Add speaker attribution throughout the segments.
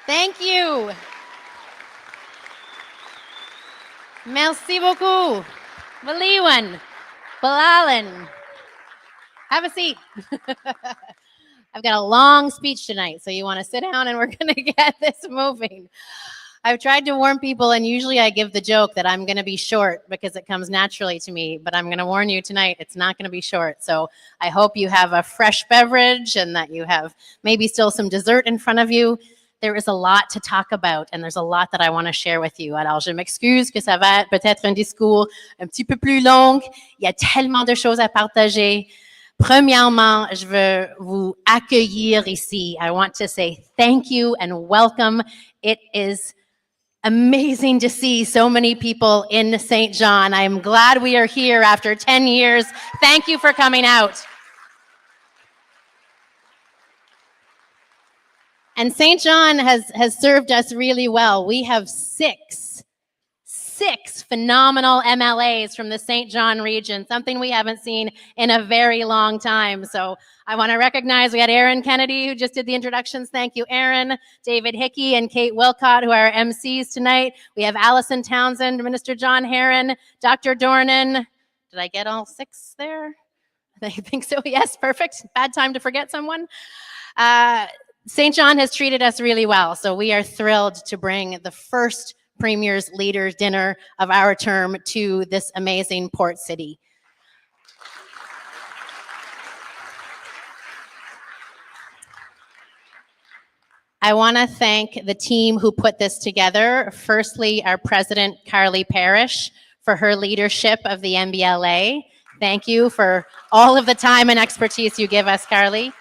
Speaker 1: Thank you. Merci beaucoup. Baliwan. Balalan. Have a seat. I've got a long speech tonight, so you want to sit down and we're going to get this moving. I've tried to warn people, and usually I give the joke that I'm going to be short because it comes naturally to me, but I'm going to warn you tonight, it's not going to be short. So I hope you have a fresh beverage and that you have maybe still some dessert in front of you. There is a lot to talk about, and there's a lot that I want to share with you. Alors, je m'excuse que ça va être peut-être un discours un petit peu plus long. Il y a tellement de choses à partager. Premièrement, je veux vous accueillir ici. I want to say thank you and welcome. It is amazing to see so many people in St. John. I am glad we are here after 10 years. Thank you for coming out. And St. John has served us really well. We have six phenomenal MLAs from the St. John region, something we haven't seen in a very long time. So I want to recognize we had Aaron Kennedy, who just did the introductions. Thank you, Aaron. David Hickey and Kate Wilcott, who are our MCs tonight. We have Allison Townsend, Minister John Herron, Dr. Dornan. Did I get all six there? I think so. Yes, perfect. Bad time to forget someone. St. John has treated us really well, so we are thrilled to bring the first Premier's Leaders Dinner of our term to this amazing port city. I want to thank the team who put this together. Firstly, our president, Carly Parrish, for her leadership of the MBLA. Thank you for all of the time and expertise you give us, Carly.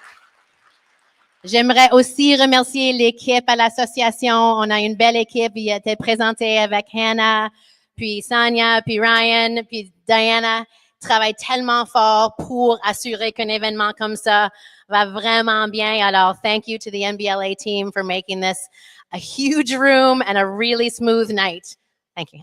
Speaker 1: J'aimerais aussi remercier l'équipe à l'association. On a une belle équipe. Il était présenté avec Hannah, puis Sanya, puis Ryan, puis Diana. Travaillent tellement fort pour assurer qu'un événement comme ça va vraiment bien. Alors, thank you to the MBLA team for making this a huge room and a really smooth night. Thank you.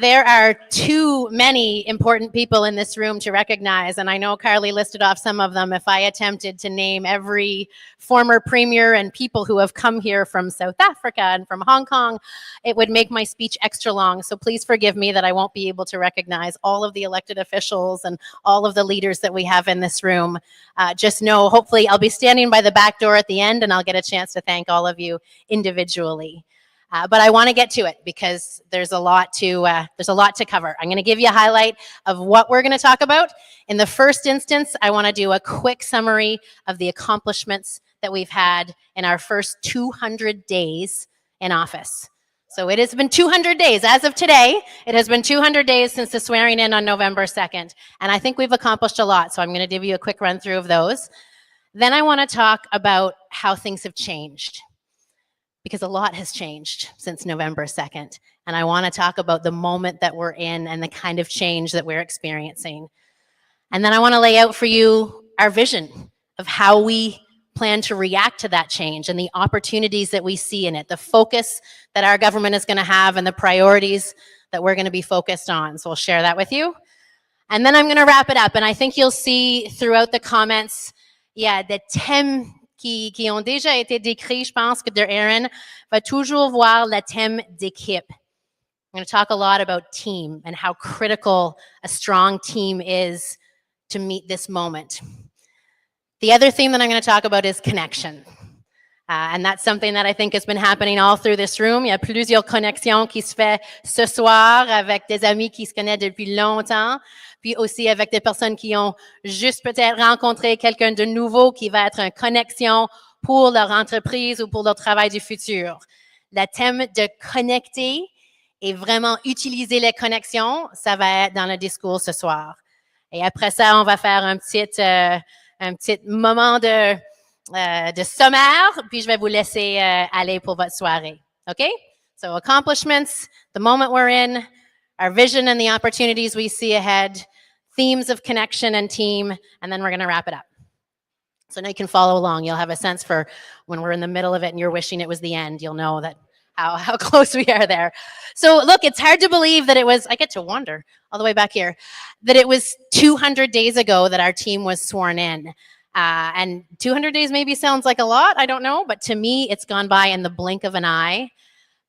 Speaker 1: There are too many important people in this room to recognize, and I know Carly listed off some of them. If I attempted to name every former premier and people who have come here from South Africa and from Hong Kong, it would make my speech extra long. So please forgive me that I won't be able to recognize all of the elected officials and all of the leaders that we have in this room. Just know, hopefully, I'll be standing by the back door at the end, and I'll get a chance to thank all of you individually. But I want to get to it because there's a lot to cover. I'm going to give you a highlight of what we're going to talk about. In the first instance, I want to do a quick summary of the accomplishments that we've had in our first 200 days in office. So it has been 200 days. As of today, it has been 200 days since the swearing in on November 2nd. And I think we've accomplished a lot. So I'm going to give you a quick run through of those. Then I want to talk about how things have changed, because a lot has changed since November 2nd. And I want to talk about the moment that we're in and the kind of change that we're experiencing. And then I want to lay out for you our vision of how we plan to react to that change and the opportunities that we see in it, the focus that our government is going to have and the priorities that we're going to be focused on. So I'll share that with you. And then I'm going to wrap it up. And I think you'll see throughout the comments, the thèmes qui ont déjà été décrits. Je pense que de Aaron va toujours voir le thème d'équipe. I'm going to talk a lot about team and how critical a strong team is to meet this moment. The other theme that I'm going to talk about is connection. And that's something that I think has been happening all through this room. Il y a plusieurs connexions qui se fait ce soir avec des amis qui se connaissent depuis longtemps, puis aussi avec des personnes qui ont juste peut-être rencontré quelqu'un de nouveau qui va être une connexion pour leur entreprise ou pour leur travail du futur. Le thème de connecter et vraiment utiliser les connexions, ça va être dans le discours ce soir. Et après ça, on va faire un petit moment de sommaire, puis je vais vous laisser aller pour votre soirée. Okay? So accomplishments, the moment we're in, our vision and the opportunities we see ahead, themes of connection and team, and then we're going to wrap it up. So now you can follow along. You'll have a sense for when we're in the middle of it and you're wishing it was the end. You'll know that how close we are there. So look, it's hard to believe that it was, I get to wonder all the way back here, that it was 200 days ago that our team was sworn in. And 200 days maybe sounds like a lot, I don't know, but to me, it's gone by in the blink of an eye.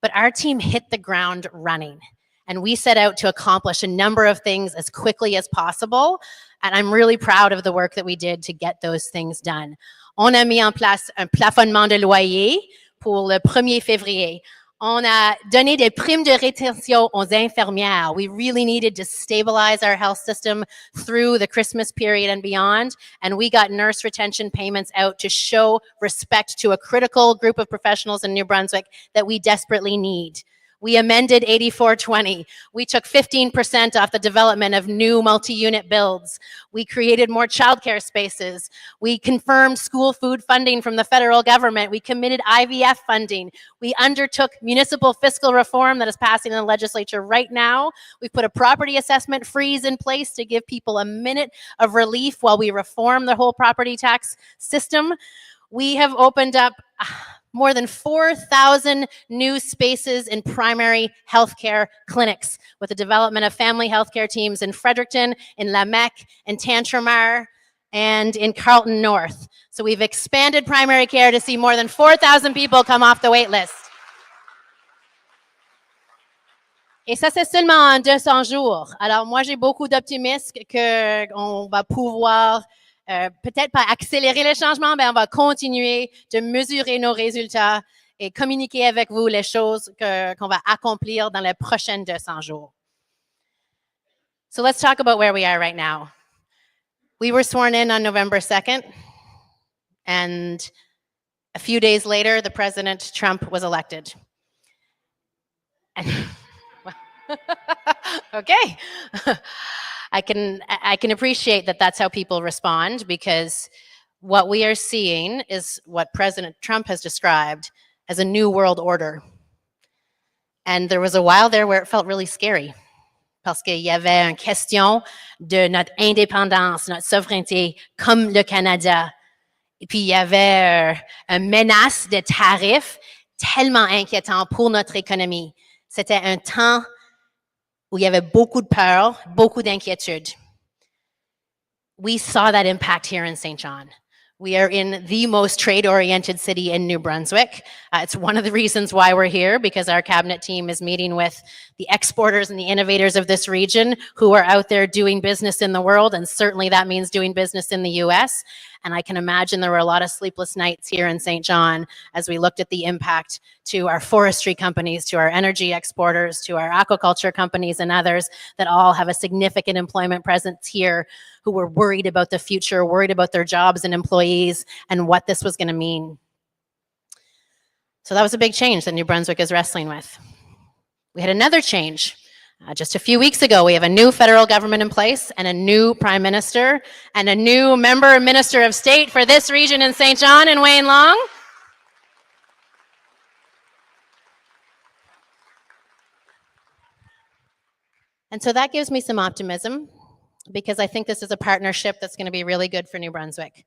Speaker 1: But our team hit the ground running, and we set out to accomplish a number of things as quickly as possible. And I'm really proud of the work that we did to get those things done. On a mis en place un plafonnement de loyer pour le 1er février. On a donné des primes de rétention aux infirmières. We really needed to stabilize our health system through the Christmas period and beyond, and we got nurse retention payments out to show respect to a critical group of professionals in New Brunswick that we desperately need. We amended 8420. We took 15% off the development of new multi-unit builds. We created more childcare spaces. We confirmed school food funding from the federal government. We committed IVF funding. We undertook municipal fiscal reform that is passing in the legislature right now. We've put a property assessment freeze in place to give people a minute of relief while we reform the whole property tax system. We have opened up more than 4,000 new spaces in primary healthcare clinics with the development of family healthcare teams in Fredericton, in Lamec, in Tantramar, and in Carlton North. So we've expanded primary care to see more than 4,000 people come off the wait list. Et ça, c'est seulement en 200 jours. Alors moi, j'ai beaucoup d'optimisme qu'on va pouvoir peut-être pas accélérer le changement, mais on va continuer de mesurer nos résultats et communiquer avec vous les choses qu'on va accomplir dans les prochaines 200 jours. So let's talk about where we are right now. We were sworn in on November 2nd, and a few days later, the President Trump was elected. And okay. I can appreciate that that's how people respond, because what we are seeing is what President Trump has described as a new world order. And there was a while there where it felt really scary, parce qu'il y avait une question de notre indépendance, notre souveraineté, comme le Canada. Et puis il y avait une menace de tarifs tellement inquiétant pour notre économie. C'était un temps où il y avait beaucoup de peur, beaucoup d'inquiétude. We saw that impact here in St. John. We are in the most trade-oriented city in New Brunswick. It's one of the reasons why we're here, because our cabinet team is meeting with the exporters and the innovators of this region who are out there doing business in the world, and certainly that means doing business in the US. And I can imagine there were a lot of sleepless nights here in St. John as we looked at the impact to our forestry companies, to our energy exporters, to our aquaculture companies and others that all have a significant employment presence here, who were worried about the future, worried about their jobs and employees and what this was going to mean. So that was a big change that New Brunswick is wrestling with. We had another change. Just a few weeks ago, we have a new federal government in place and a new prime minister and a new member minister of state for this region in St. John and Wayne Long. And so that gives me some optimism, because I think this is a partnership that's going to be really good for New Brunswick.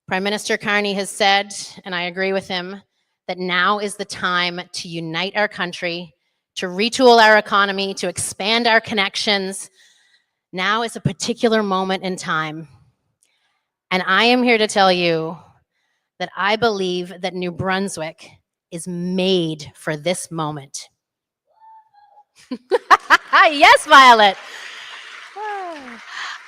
Speaker 1: Prime Minister Carney has said, and I agree with him, that now is the time to unite our country, to retool our economy, to expand our connections. Now is a particular moment in time. And I am here to tell you that I believe that New Brunswick is made for this moment. Yes, Violet.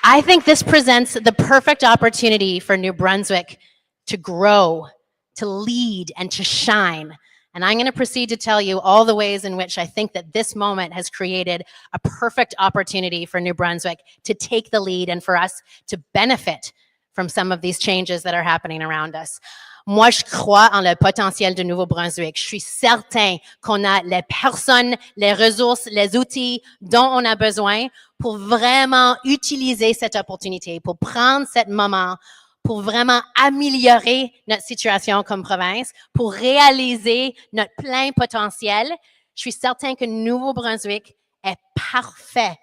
Speaker 1: I think this presents the perfect opportunity for New Brunswick to grow, to lead, and to shine. And I'm going to proceed to tell you all the ways in which I think that this moment has created a perfect opportunity for New Brunswick to take the lead and for us to benefit from some of these changes that are happening around us. Moi, je crois en le potentiel du Nouveau-Brunswick. Je suis certain qu'on a les personnes, les ressources, les outils dont on a besoin pour vraiment utiliser cette opportunité, pour prendre ce moment, pour vraiment améliorer notre situation comme province, pour réaliser notre plein potentiel. Je suis certain que Nouveau-Brunswick est parfait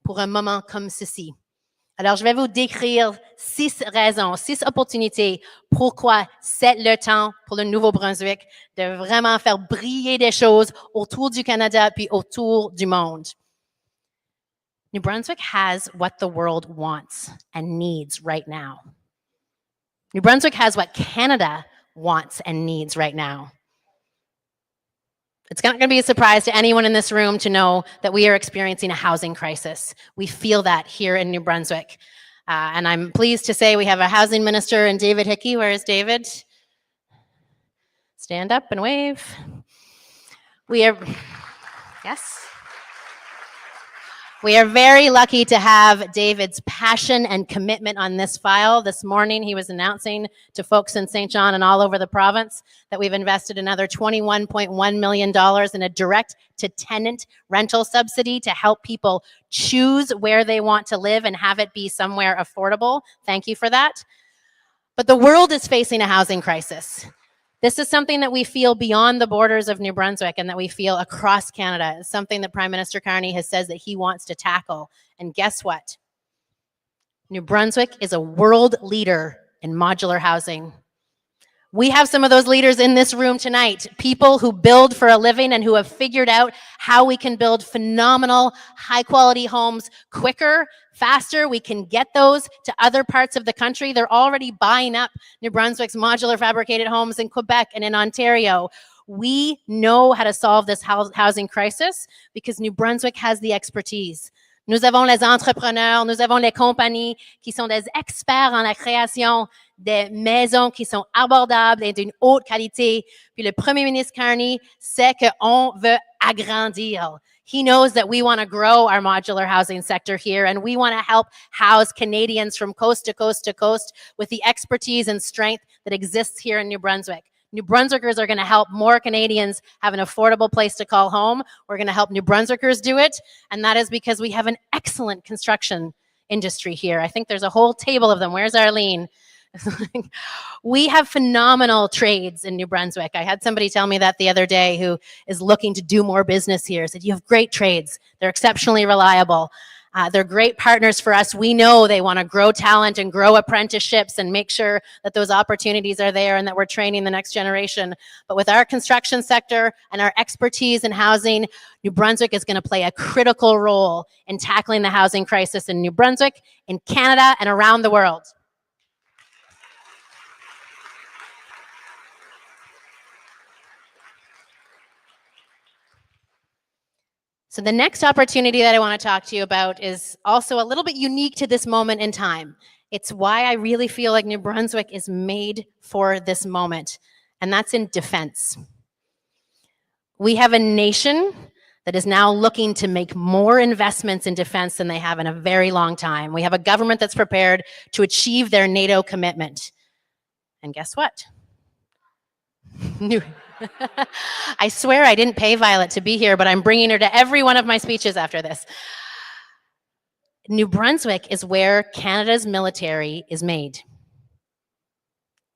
Speaker 1: pour un moment comme ceci. Alors, je vais vous décrire 6 raisons, 6 opportunités pourquoi c'est le temps pour le Nouveau-Brunswick de vraiment faire briller des choses autour du Canada puis autour du monde. New Brunswick has what the world wants and needs right now. New Brunswick has what Canada wants and needs right now. It's not going to be a surprise to anyone in this room to know that we are experiencing a housing crisis. We feel that here in New Brunswick. And I'm pleased to say we have a housing minister in David Hickey. Where is David? Stand up and wave. Yes. We are very lucky to have David's passion and commitment on this file. This morning, he was announcing to folks in St. John and all over the province that we've invested another $21.1 million in a direct-to-tenant rental subsidy to help people choose where they want to live and have it be somewhere affordable. Thank you for that. But the world is facing a housing crisis. This is something that we feel beyond the borders of New Brunswick and that we feel across Canada. It's something that Prime Minister Carney has said that he wants to tackle. And guess what? New Brunswick is a world leader in modular housing. We have some of those leaders in this room tonight, people who build for a living and who have figured out how we can build phenomenal, high-quality homes quicker, faster. We can get those to other parts of the country. They're already buying up New Brunswick's modular fabricated homes in Quebec and in Ontario. We know how to solve this housing crisis because New Brunswick has the expertise. Nous avons les entrepreneurs, nous avons les compagnies qui sont des experts en la création des maisons qui sont abordables et d'une haute qualité. Puis le Premier ministre Carney sait qu'on veut agrandir. He knows that we want to grow our modular housing sector here, and we want to help house Canadians from coast to coast to coast with the expertise and strength that exists here in New Brunswick. New Brunswickers are going to help more Canadians have an affordable place to call home. We're going to help New Brunswickers do it, and that is because we have an excellent construction industry here. I think there's a whole table of them. Where's Arlene? We have phenomenal trades in New Brunswick. I had somebody tell me that the other day who is looking to do more business here. Said, you have great trades. They're exceptionally reliable. They're great partners for us. We know they want to grow talent and grow apprenticeships and make sure that those opportunities are there and that we're training the next generation. But with our construction sector and our expertise in housing, New Brunswick is going to play a critical role in tackling the housing crisis in New Brunswick, in Canada, and around the world. So the next opportunity that I want to talk to you about is also a little bit unique to this moment in time. It's why I really feel like New Brunswick is made for this moment, and that's in defense. We have a nation that is now looking to make more investments in defense than they have in a very long time. We have a government that's prepared to achieve their NATO commitment. And guess what? I swear I didn't pay Violet to be here, but I'm bringing her to every one of my speeches after this. New Brunswick is where Canada's military is made.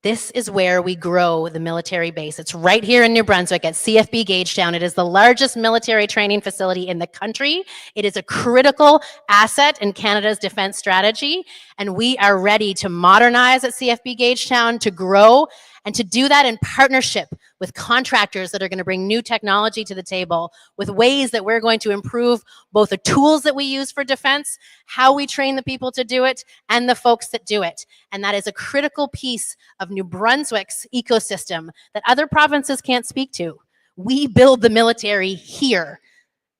Speaker 1: This is where we grow the military base. It's right here in New Brunswick at CFB Gagetown. It is the largest military training facility in the country. It is a critical asset in Canada's defense strategy, and we are ready to modernize at CFB Gagetown, to grow, and to do that in partnership with contractors that are going to bring new technology to the table, with ways that we're going to improve both the tools that we use for defense, how we train the people to do it, and the folks that do it. And that is a critical piece of New Brunswick's ecosystem that other provinces can't speak to. We build the military here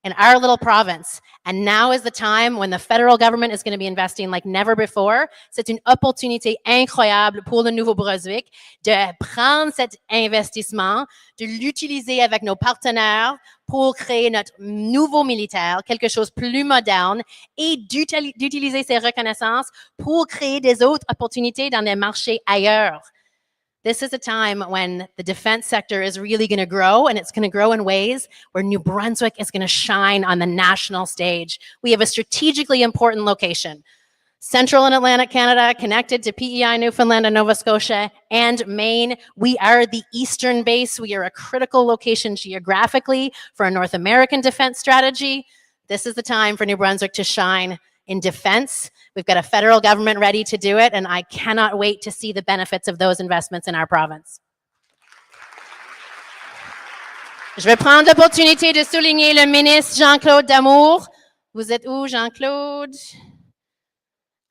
Speaker 1: in our little province. And now is the time when the federal government is going to be investing like never before. C'est une opportunité incroyable pour le Nouveau-Brunswick de prendre cet investissement, de l'utiliser avec nos partenaires pour créer notre nouveau militaire, quelque chose de plus moderne, et d'utiliser ces reconnaissances pour créer des autres opportunités dans des marchés ailleurs. This is a time when the defense sector is really going to grow, and it's going to grow in ways where New Brunswick is going to shine on the national stage. We have a strategically important location. Central and Atlantic Canada, connected to PEI, Newfoundland and Nova Scotia, and Maine. We are the eastern base. We are a critical location geographically for a North American defense strategy. This is the time for New Brunswick to shine in defense. We've got a federal government ready to do it, and I cannot wait to see the benefits of those investments in our province. Je vais prendre l'opportunité de souligner le ministre Jean-Claude Damour. Vous êtes où, Jean-Claude?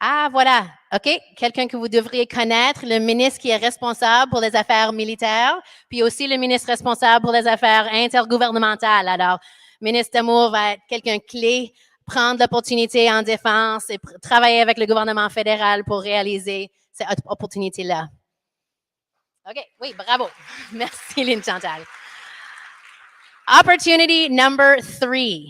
Speaker 1: Ah, voilà. OK. Quelqu'un que vous devriez connaître, le ministre qui est responsable pour les affaires militaires, puis aussi le ministre responsable pour les affaires intergouvernementales. Alors, ministre Damour va être quelqu'un clé, prendre l'opportunité en défense et travailler avec le gouvernement fédéral pour réaliser cette opportunité-là. OK. Oui, bravo. Merci, Lynn Chantal. Opportunity number 3.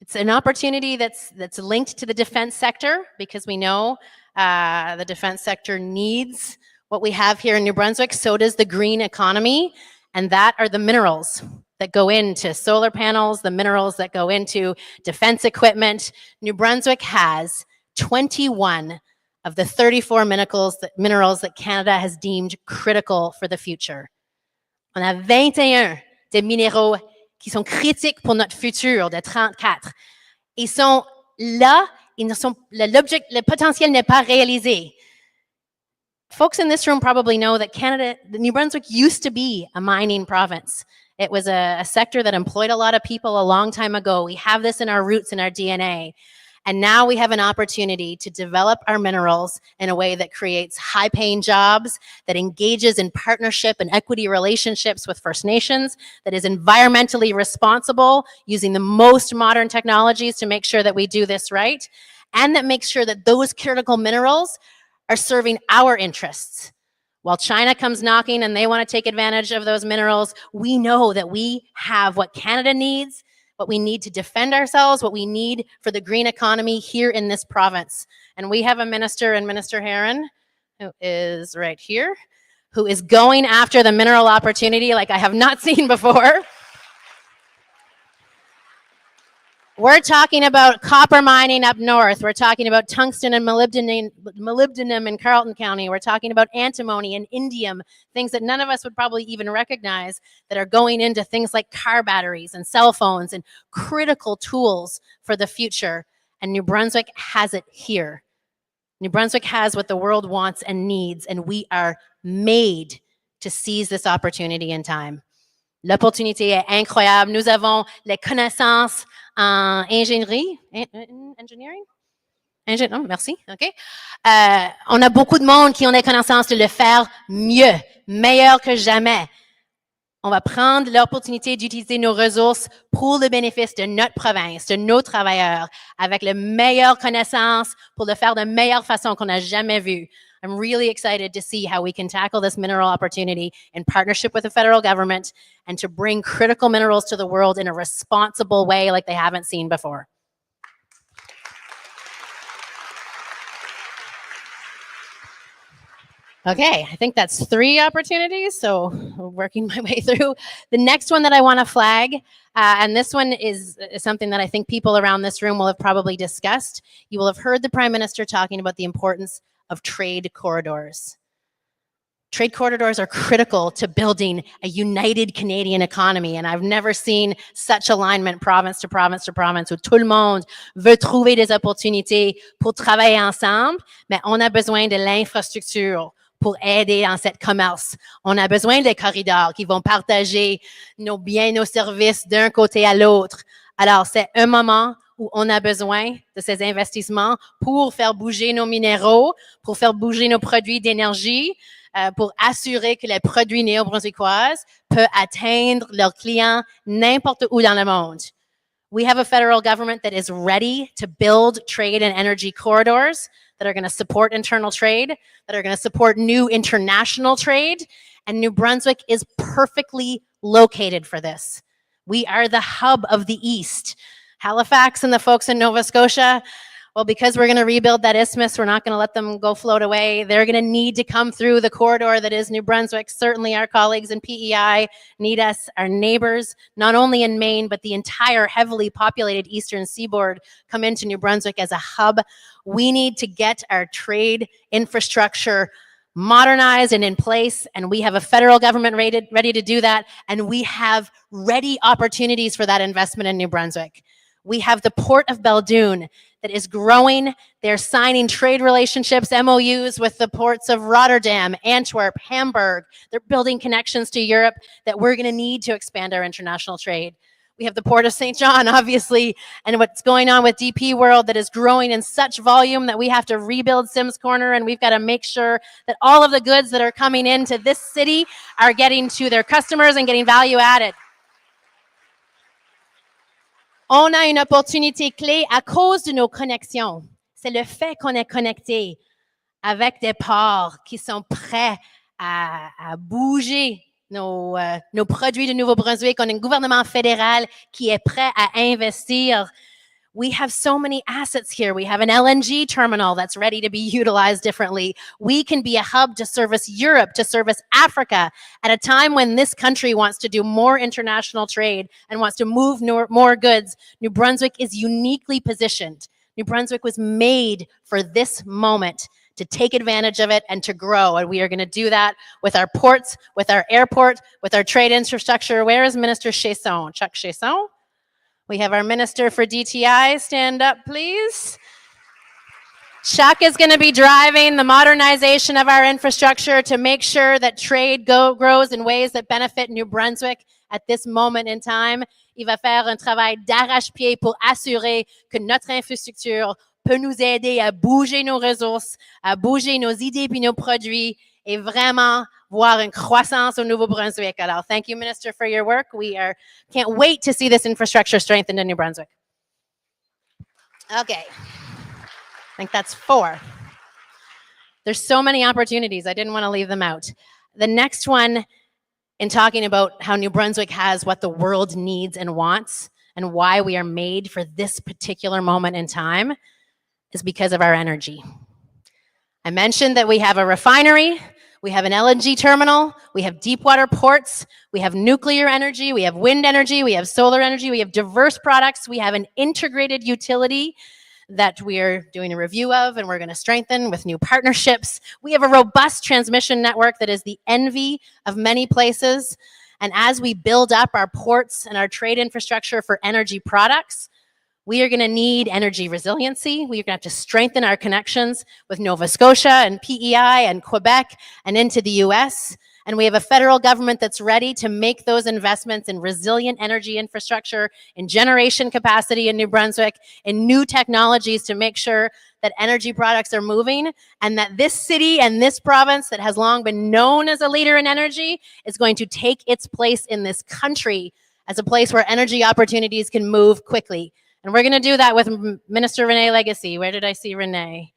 Speaker 1: It's an opportunity that's linked to the defense sector because we know the defense sector needs what we have here in New Brunswick. So does the green economy, and that are the minerals that go into solar panels, the minerals that go into defense equipment. New Brunswick has 21 of the 34 minerals that Canada has deemed critical for the future. On a 21 des minéraux qui sont critiques pour notre futur de 34. Ils sont là, le potentiel n'est pas réalisé. Folks in this room probably know that New Brunswick used to be a mining province. It was a sector that employed a lot of people a long time ago. We have this in our roots, in our DNA. And now we have an opportunity to develop our minerals in a way that creates high-paying jobs, that engages in partnership and equity relationships with First Nations, that is environmentally responsible, using the most modern technologies to make sure that we do this right, and that makes sure that those critical minerals are serving our interests. While China comes knocking and they want to take advantage of those minerals, we know that we have what Canada needs, what we need to defend ourselves, what we need for the green economy here in this province. And we have a minister, and Minister Heron, who is right here, who is going after the mineral opportunity like I have not seen before. We're talking about copper mining up north. We're talking about tungsten and molybdenum in Carleton County. We're talking about antimony and indium, things that none of us would probably even recognize that are going into things like car batteries and cell phones and critical tools for the future. And New Brunswick has it here. New Brunswick has what the world wants and needs, and we are made to seize this opportunity in time. L'opportunité est incroyable. Nous avons les connaissances en ingénierie. Engineering? Oh, merci, OK. On a beaucoup de monde qui ont les connaissances de le faire mieux, meilleur que jamais. On va prendre l'opportunité d'utiliser nos ressources pour le bénéfice de notre province, de nos travailleurs, avec les meilleures connaissances pour le faire de meilleure façon qu'on n'a jamais vu. I'm really excited to see how we can tackle this mineral opportunity in partnership with the federal government and to bring critical minerals to the world in a responsible way like they haven't seen before. Okay, I think that's 3 opportunities, so working my way through. The next one that I want to flag, and this one is something that I think people around this room will have probably discussed. You will have heard the Prime Minister talking about the importance of trade corridors. Trade corridors are critical to building a united Canadian economy, and I've never seen such alignment province to province to province, où tout le monde veut trouver des opportunités pour travailler ensemble, mais on a besoin de l'infrastructure pour aider dans cette commerce. On a besoin des corridors qui vont partager nos biens, nos services d'un côté à l'autre. Alors, c'est un moment où on a besoin de ces investissements pour faire bouger nos minéraux, pour faire bouger nos produits d'énergie, pour assurer que les produits néo-brunswickoises peuvent atteindre leurs clients n'importe où dans le monde. We have a federal government that is ready to build trade and energy corridors that are going to support internal trade, that are going to support new international trade, and New Brunswick is perfectly located for this. We are the hub of the East. Halifax and the folks in Nova Scotia, well, because we're going to rebuild that isthmus, we're not going to let them go float away. They're going to need to come through the corridor that is New Brunswick. Certainly our colleagues in PEI need us, our neighbors, not only in Maine, but the entire heavily populated eastern seaboard come into New Brunswick as a hub. We need to get our trade infrastructure modernized and in place, and we have a federal government ready to do that, and we have ready opportunities for that investment in New Brunswick. We have the Port of Beldoun that is growing. They're signing trade relationships, MOUs with the ports of Rotterdam, Antwerp, Hamburg. They're building connections to Europe that we're going to need to expand our international trade. We have the Port of St. John, obviously, and what's going on with DP World that is growing in such volume that we have to rebuild Sims Corner, and we've got to make sure that all of the goods that are coming into this city are getting to their customers and getting value added. On a une opportunité clé à cause de nos connexions. C'est le fait qu'on est connecté avec des ports qui sont prêts à bouger nos produits de Nouveau-Brunswick. On a un gouvernement fédéral qui est prêt à investir. We have so many assets here. We have an LNG terminal that's ready to be utilized differently. We can be a hub to service Europe, to service Africa at a time when this country wants to do more international trade and wants to move more goods. New Brunswick is uniquely positioned. New Brunswick was made for this moment to take advantage of it and to grow. And we are going to do that with our ports, with our airport, with our trade infrastructure. Where is Minister Chesson? Chuck Chesson? We have our Minister for DTI. Stand up, please. Chuck is going to be driving the modernization of our infrastructure to make sure that trade grows in ways that benefit New Brunswick at this moment in time. Il va faire un travail d'arrache-pied pour assurer que notre infrastructure peut nous aider à bouger nos ressources, à bouger nos idées puis nos produits et vraiment voir une croissance au Nouveau-Brunswick. Alors, thank you, Minister, for your work. We can't wait to see this infrastructure strengthened in New Brunswick. Okay. I think that's 4. There's so many opportunities. I didn't want to leave them out. The next one, in talking about how New Brunswick has what the world needs and wants and why we are made for this particular moment in time, is because of our energy. I mentioned that we have a refinery, we have an LNG terminal, we have deep water ports, we have nuclear energy, we have wind energy, we have solar energy, we have diverse products, we have an integrated utility that we are doing a review of and we're going to strengthen with new partnerships. We have a robust transmission network that is the envy of many places. And as we build up our ports and our trade infrastructure for energy products, we are going to need energy resiliency. We're going to have to strengthen our connections with Nova Scotia and PEI and Quebec and into the US. And we have a federal government that's ready to make those investments in resilient energy infrastructure, in generation capacity in New Brunswick, in new technologies to make sure that energy products are moving, and that this city and this province that has long been known as a leader in energy is going to take its place in this country as a place where energy opportunities can move quickly. And we're going to do that with Minister René Legacy. Where did I see René?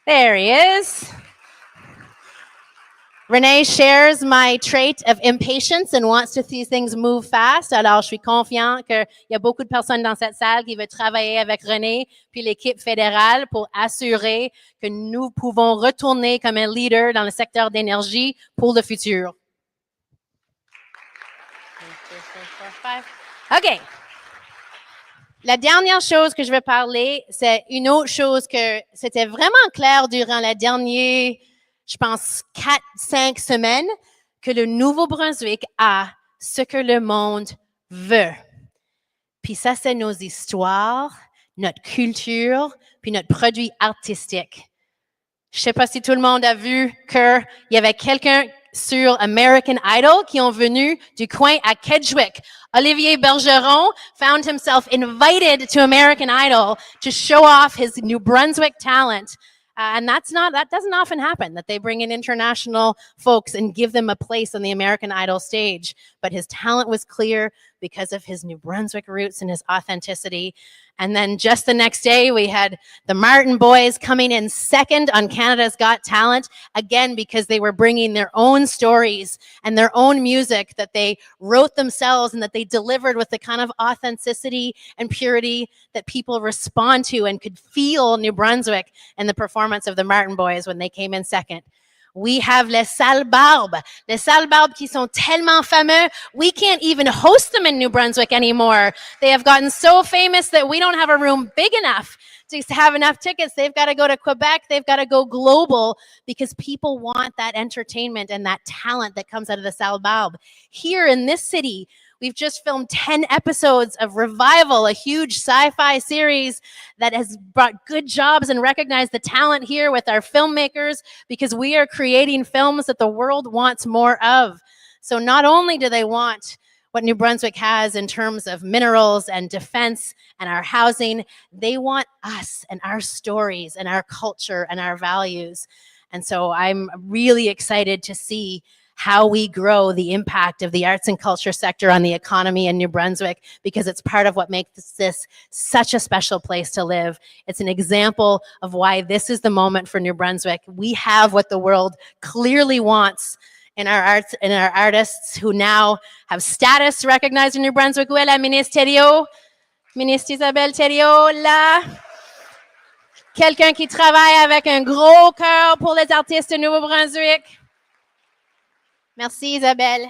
Speaker 1: There he is. René shares my trait of impatience and wants to see things move fast. Alors, je suis confiant qu'il y a beaucoup de personnes dans cette salle qui veulent travailler avec René puis l'équipe fédérale pour assurer que nous pouvons retourner comme un leader dans le secteur d'énergie pour le futur. OK. La dernière chose que je vais parler, c'est une autre chose que c'était vraiment clair durant la dernière, je pense, 4-5 semaines, que le Nouveau-Brunswick a ce que le monde veut. Puis ça, c'est nos histoires, notre culture, puis notre produit artistique. Je ne sais pas si tout le monde a vu qu'il y avait quelqu'un sur American Idol qui ont venu du coin à Kedgewick. Olivier Bergeron found himself invited to American Idol to show off his New Brunswick talent. And that doesn't often happen, that they bring in international folks and give them a place on the American Idol stage. But his talent was clear because of his New Brunswick roots and his authenticity. And then just the next day, we had the Martin Boys coming in second on Canada's Got Talent, again, because they were bringing their own stories and their own music that they wrote themselves and that they delivered with the kind of authenticity and purity that people respond to and could feel New Brunswick in the performance of the Martin Boys when they came in second. We have les Sales Barbes qui sont tellement fameux, we can't even host them in New Brunswick anymore. They have gotten so famous that we don't have a room big enough to have enough tickets. They've got to go to Quebec, they've got to go global because people want that entertainment and that talent that comes out of the Sales Barbes. Here in this city, we've just filmed 10 episodes of Revival, a huge sci-fi series that has brought good jobs and recognized the talent here with our filmmakers because we are creating films that the world wants more of. So not only do they want what New Brunswick has in terms of minerals and defense and our housing. They want us and our stories and our culture and our values. And so I'm really excited to see how we grow the impact of the arts and culture sector on the economy in New Brunswick, because it's part of what makes this such a special place to live. It's an example of why this is the moment for New Brunswick. We have what the world clearly wants in our arts and our artists who now have status recognized in New Brunswick. Où est la ministre Thériault? Ministre Isabelle Thériault, là. Quelqu'un qui travaille avec un gros cœur pour les artistes de Nouveau-Brunswick. Merci Isabelle.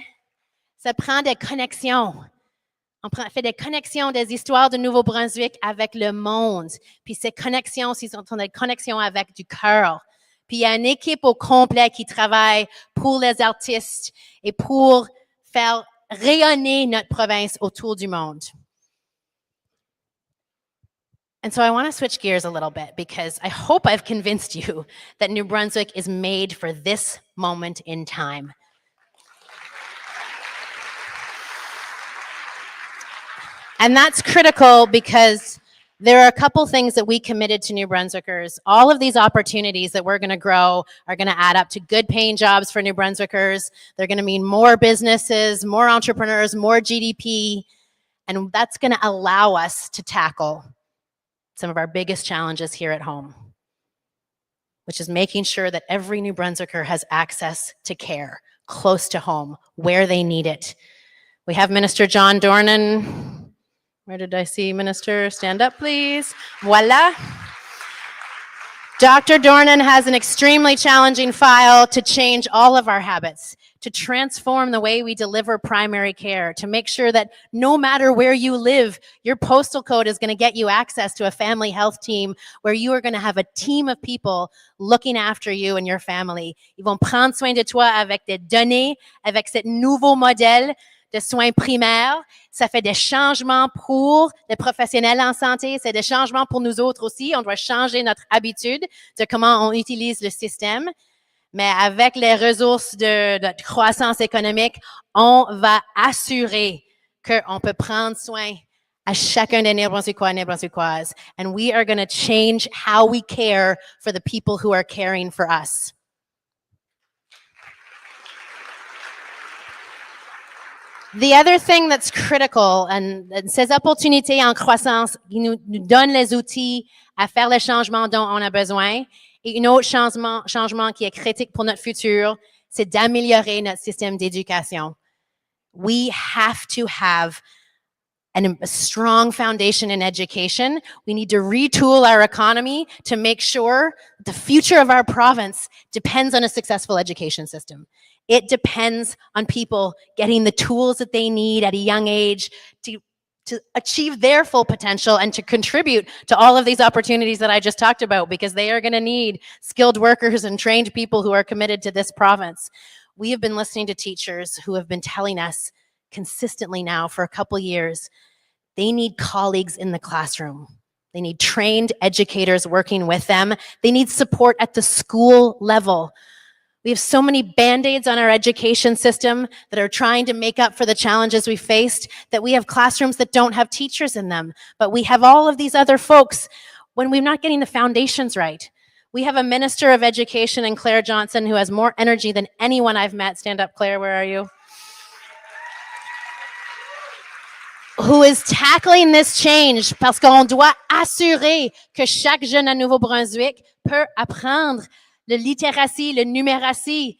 Speaker 1: Ça prend des connexions. On fait des connexions des histoires de Nouveau-Brunswick avec le monde. Puis ces connexions, ce sont des connexions avec du cœur. Puis il y a une équipe au complet qui travaille pour les artistes et pour faire rayonner notre province autour du monde. And so I want to switch gears a little bit, because I hope I've convinced you that New Brunswick is made for this moment in time. And that's critical because there are a couple things that we committed to New Brunswickers. All of these opportunities that we're going to grow are going to add up to good paying jobs for New Brunswickers. They're going to mean more businesses, more entrepreneurs, more GDP. And that's going to allow us to tackle some of our biggest challenges here at home, which is making sure that every New Brunswicker has access to care close to home, where they need it. We have Minister John Dornan. Where did I see Minister? Stand up, please. Voila. Dr. Dornan has an extremely challenging file to change all of our habits, to transform the way we deliver primary care, to make sure that no matter where you live, your postal code is going to get you access to a family health team where you are going to have a team of people looking after you and your family. Ils vont prendre soin de toi avec des données, avec ce nouveau modèle de soins primaires. Ça fait des changements pour les professionnels en santé. C'est des changements pour nous autres aussi. On doit changer notre habitude de comment on utilise le système. Mais avec les ressources de croissance économique, on va assurer qu'on peut prendre soin à chacun des Néo-Brunswickois et Néo-Brunswickoises. And we are going to change how we care for the people who are caring for us. The other thing that's critical, and ces opportunités en croissance qui nous donnent les outils à faire les changements dont on a besoin. Et un autre changement qui est critique pour notre futur, c'est d'améliorer notre système d'éducation. We have to have a strong foundation in education. We need to retool our economy to make sure the future of our province depends on a successful education system. It depends on people getting the tools that they need at a young age to achieve their full potential and to contribute to all of these opportunities that I just talked about, because they are going to need skilled workers and trained people who are committed to this province. We have been listening to teachers who have been telling us consistently now for a couple years, they need colleagues in the classroom. They need trained educators working with them. They need support at the school level. We have so many Band-Aids on our education system that are trying to make up for the challenges we faced, that we have classrooms that don't have teachers in them. But we have all of these other folks when we're not getting the foundations right. We have a Minister of Education in Claire Johnson who has more energy than anyone I've met. Stand up, Claire, where are you? Who is tackling this change parce qu'on doit assurer que chaque jeune à Nouveau-Brunswick peut apprendre le littératie, le numératie.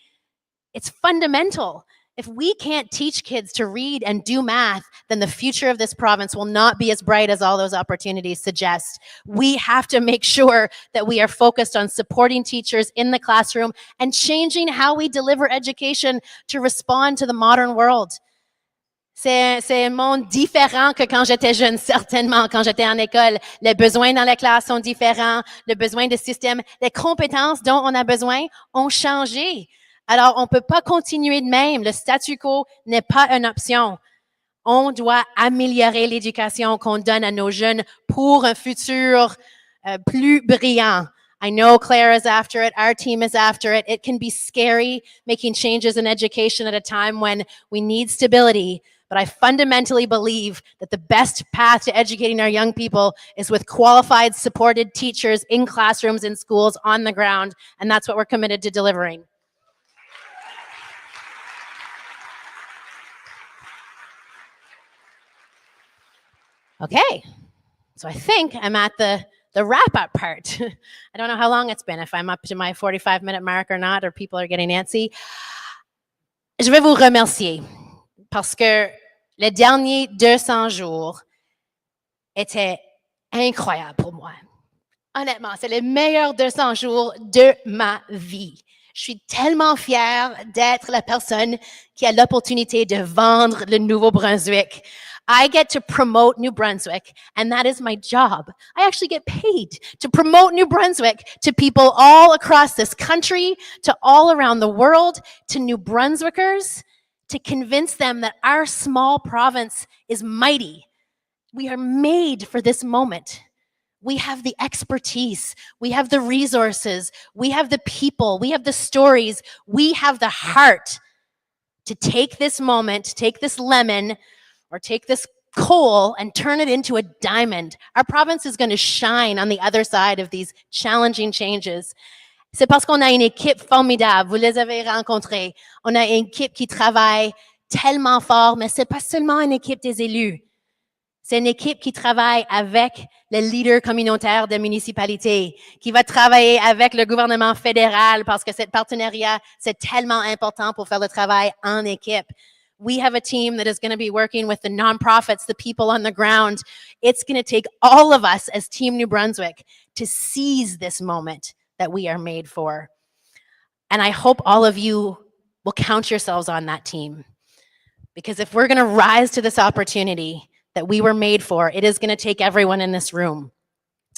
Speaker 1: It's fundamental. If we can't teach kids to read and do math, then the future of this province will not be as bright as all those opportunities suggest. We have to make sure that we are focused on supporting teachers in the classroom and changing how we deliver education to respond to the modern world. C'est un monde différent que quand j'étais jeune, certainement, quand j'étais en école. Les besoins dans les classes sont différents, le besoin de système, les compétences dont on a besoin ont changé. Alors, on ne peut pas continuer de même. Le statu quo n'est pas une option. On doit améliorer l'éducation qu'on donne à nos jeunes pour un futur plus brillant. I know Claire is after it. Our team is after it. It can be scary making changes in education at a time when we need stability. but I fundamentally believe that the best path to educating our young people is with qualified, supported teachers in classrooms, in schools, on the ground, and that's what we're committed to delivering. Okay, so I think I'm at the wrap-up part. I don't know how long it's been, if I'm up to my 45-minute mark or not, or people are getting antsy. Je vais vous remercier parce que les derniers 200 jours étaient incroyables pour moi. Honnêtement, c'est les meilleurs 200 jours de ma vie. Je suis tellement fière d'être la personne qui a l'opportunité de vendre le Nouveau-Brunswick. I get to promote New Brunswick, and that is my job. I actually get paid to promote New Brunswick to people all across this country, to all around the world, to New Brunswickers, to convince them that our small province is mighty. We are made for this moment. We have the expertise, we have the resources, we have the people, we have the stories, we have the heart to take this moment, take this lemon, or take this coal and turn it into a diamond. Our province is going to shine on the other side of these challenging changes. C'est parce qu'on a une équipe formidable, vous les avez rencontrés. On a une équipe qui travaille tellement fort, mais c'est pas seulement une équipe des élus. C'est une équipe qui travaille avec les leaders communautaires de municipalités, qui va travailler avec le gouvernement fédéral parce que ce partenariat, c'est tellement important pour faire le travail en équipe. We have a team that is going to be working with the nonprofits, the people on the ground. It's going to take all of us as Team New Brunswick to seize this moment that we are made for. And I hope all of you will count yourselves on that team. Because if we're going to rise to this opportunity that we were made for, it is going to take everyone in this room.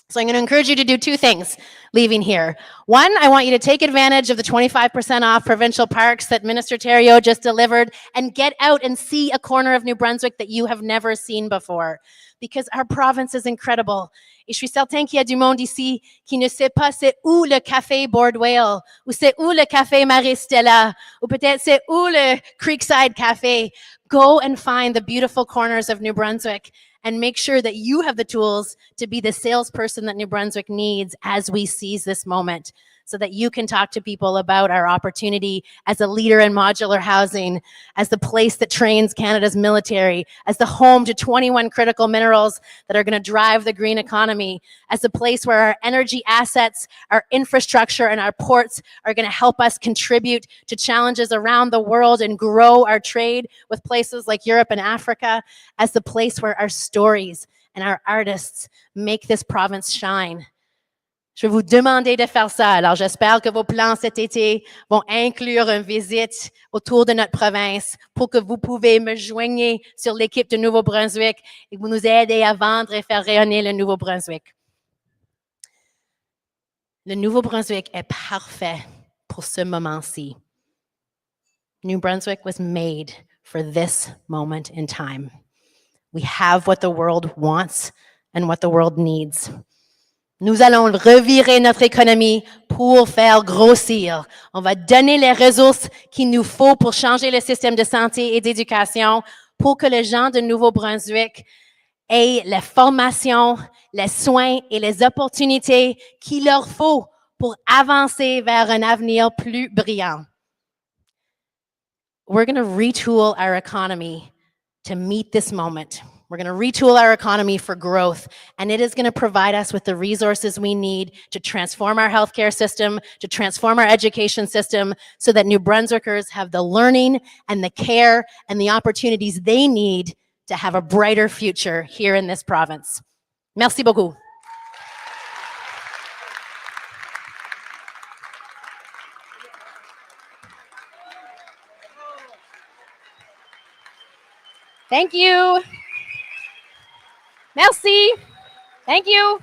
Speaker 1: So I'm going to encourage you to do two things leaving here. One, I want you to take advantage of the 25% off provincial parks that Minister Thériault just delivered and get out and see a corner of New Brunswick that you have never seen before. Because our province is incredible. Et je suis certain qu'il y a du monde ici qui ne sait pas c'est où le café Boardwell, ou c'est où le café Marie-Stella, ou peut-être c'est où le Creekside Café. Go and find the beautiful corners of New Brunswick and make sure that you have the tools to be the salesperson that New Brunswick needs as we seize this moment, so that you can talk to people about our opportunity as a leader in modular housing, as the place that trains Canada's military, as the home to 21 critical minerals that are going to drive the green economy, as the place where our energy assets, our infrastructure, and our ports are going to help us contribute to challenges around the world and grow our trade with places like Europe and Africa, as the place where our stories and our artists make this province shine. Je vais vous demander de faire ça. Alors, j'espère que vos plans cet été vont inclure une visite autour de notre province pour que vous pouvez me joindre sur l'équipe de Nouveau-Brunswick et que vous nous aidez à vendre et faire rayonner le Nouveau-Brunswick. Le Nouveau-Brunswick est parfait pour ce moment-ci. New Brunswick was made for this moment in time. We have what the world wants and what the world needs. Nous allons revirer notre économie pour faire grossir. On va donner les ressources qu'il nous faut pour changer le système de santé et d'éducation pour que les gens de Nouveau-Brunswick aient les formations, les soins et les opportunités qu'il leur faut pour avancer vers un avenir plus brillant. We're going to retool our economy to meet this moment. We're going to retool our economy for growth, and it is going to provide us with the resources we need to transform our healthcare system, to transform our education system, so that New Brunswickers have the learning and the care and the opportunities they need to have a brighter future here in this province. Merci beaucoup. Thank you. Merci. Thank you.